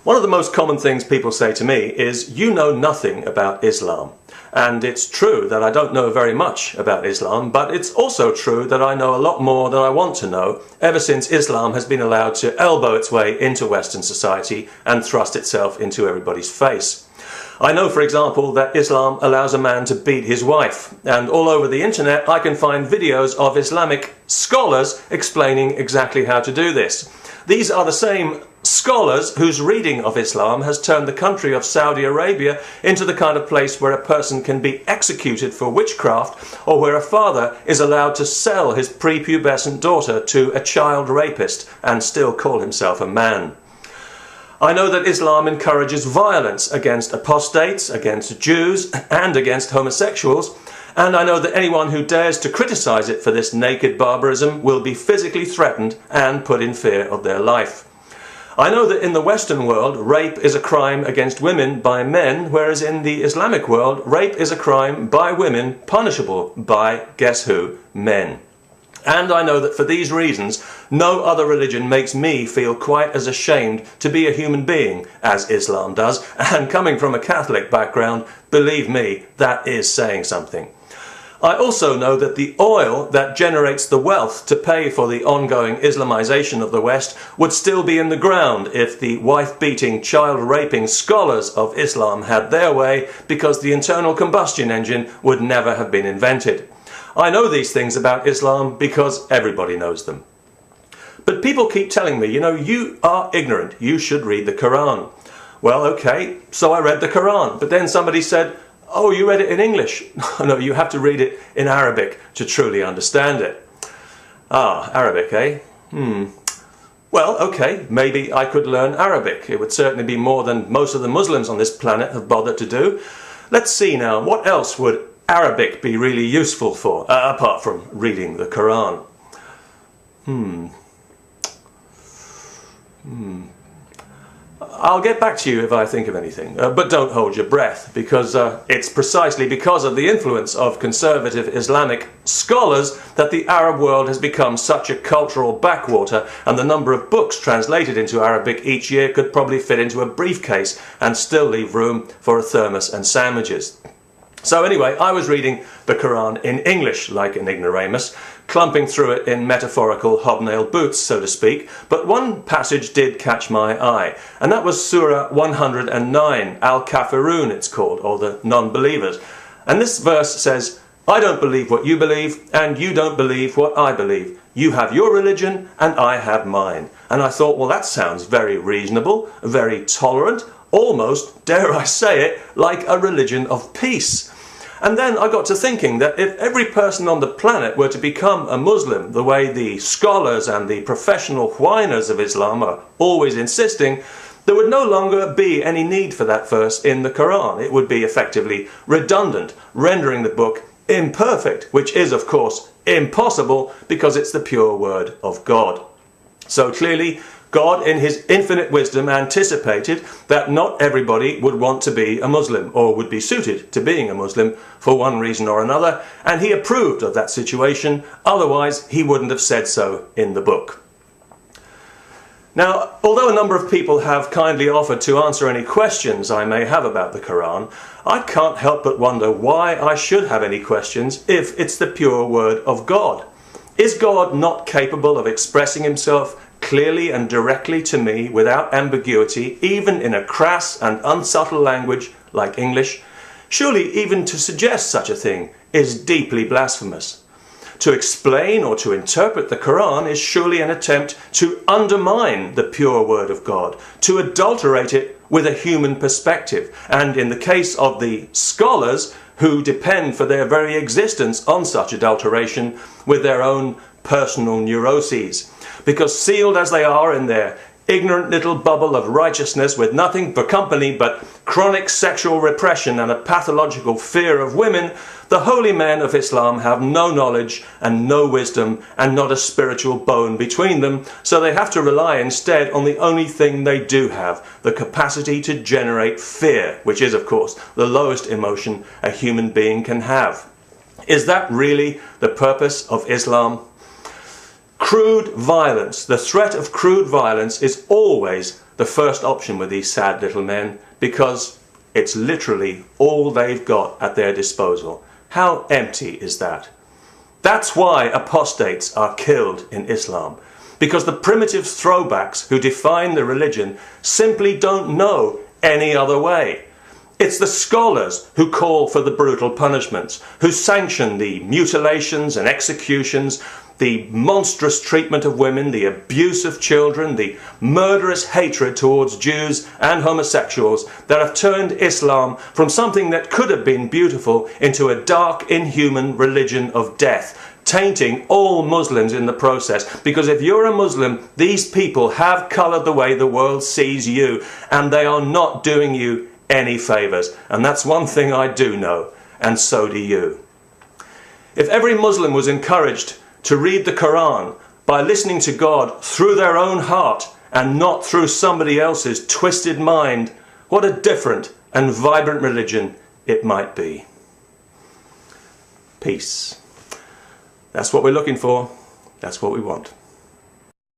One of the most common things people say to me is, you know nothing about Islam. And it's true that I don't know very much about Islam, but it's also true that I know a lot more than I want to know ever since Islam has been allowed to elbow its way into Western society and thrust itself into everybody's face. I know, for example, that Islam allows a man to beat his wife, and all over the internet I can find videos of Islamic scholars explaining exactly how to do this. These are the same scholars whose reading of Islam has turned the country of Saudi Arabia into the kind of place where a person can be executed for witchcraft, or where a father is allowed to sell his prepubescent daughter to a child rapist and still call himself a man. I know that Islam encourages violence against apostates, against Jews, and against homosexuals, and I know that anyone who dares to criticize it for this naked barbarism will be physically threatened and put in fear of their life. I know that in the Western world, rape is a crime against women by men, whereas in the Islamic world, rape is a crime by women punishable by, guess who, men. And I know that for these reasons, no other religion makes me feel quite as ashamed to be a human being as Islam does, and coming from a Catholic background, believe me, that is saying something. I also know that the oil that generates the wealth to pay for the ongoing Islamization of the West would still be in the ground if the wife-beating, child-raping scholars of Islam had their way, because the internal combustion engine would never have been invented. I know these things about Islam because everybody knows them. But people keep telling me, you know, you are ignorant, you should read the Quran. Well, okay, so I read the Quran, but then somebody said, oh, you read it in English. No, you have to read it in Arabic to truly understand it. Ah, Arabic, eh? Well, okay, maybe I could learn Arabic. It would certainly be more than most of the Muslims on this planet have bothered to do. Let's see now, what else would Arabic be really useful for, apart from reading the Quran? I'll get back to you if I think of anything, but don't hold your breath, because it's precisely because of the influence of conservative Islamic scholars that the Arab world has become such a cultural backwater, and the number of books translated into Arabic each year could probably fit into a briefcase and still leave room for a thermos and sandwiches. So anyway, I was reading the Quran in English like an ignoramus, clumping through it in metaphorical hobnail boots, so to speak, but one passage did catch my eye, and that was Surah 109, Al-Kafiroon it's called, or the non-believers. And this verse says, I don't believe what you believe, and you don't believe what I believe. You have your religion, and I have mine. And I thought, well, that sounds very reasonable, very tolerant, almost, dare I say it, like a religion of peace. And then I got to thinking that if every person on the planet were to become a Muslim, the way the scholars and the professional whiners of Islam are always insisting, there would no longer be any need for that verse in the Quran. It would be effectively redundant, rendering the book imperfect, which is, of course, impossible because it's the pure word of God. So clearly, God, in his infinite wisdom, anticipated that not everybody would want to be a Muslim or would be suited to being a Muslim for one reason or another, and he approved of that situation, otherwise he wouldn't have said so in the book. Now, although a number of people have kindly offered to answer any questions I may have about the Quran, I can't help but wonder why I should have any questions if it's the pure word of God. Is God not capable of expressing himself clearly and directly to me without ambiguity, even in a crass and unsubtle language like English? Surely even to suggest such a thing is deeply blasphemous. To explain or to interpret the Quran is surely an attempt to undermine the pure word of God, to adulterate it with a human perspective, and in the case of the scholars who depend for their very existence on such adulteration, with their own personal neuroses. Because sealed as they are in their ignorant little bubble of righteousness with nothing for company but chronic sexual repression and a pathological fear of women, the holy men of Islam have no knowledge and no wisdom and not a spiritual bone between them, so they have to rely instead on the only thing they do have, the capacity to generate fear, which is, of course, the lowest emotion a human being can have. Is that really the purpose of Islam? Crude violence, the threat of crude violence is always the first option with these sad little men, because it's literally all they've got at their disposal. How empty is that? That's why apostates are killed in Islam, because the primitive throwbacks who define the religion simply don't know any other way. It's the scholars who call for the brutal punishments, who sanction the mutilations and executions, the monstrous treatment of women, the abuse of children, the murderous hatred towards Jews and homosexuals that have turned Islam from something that could have been beautiful into a dark, inhuman religion of death, tainting all Muslims in the process. Because if you're a Muslim, these people have coloured the way the world sees you, and they are not doing you any favours. And that's one thing I do know, and so do you. If every Muslim was encouraged to read the Quran by listening to God through their own heart and not through somebody else's twisted mind, what a different and vibrant religion it might be. Peace. That's what we're looking for. That's what we want.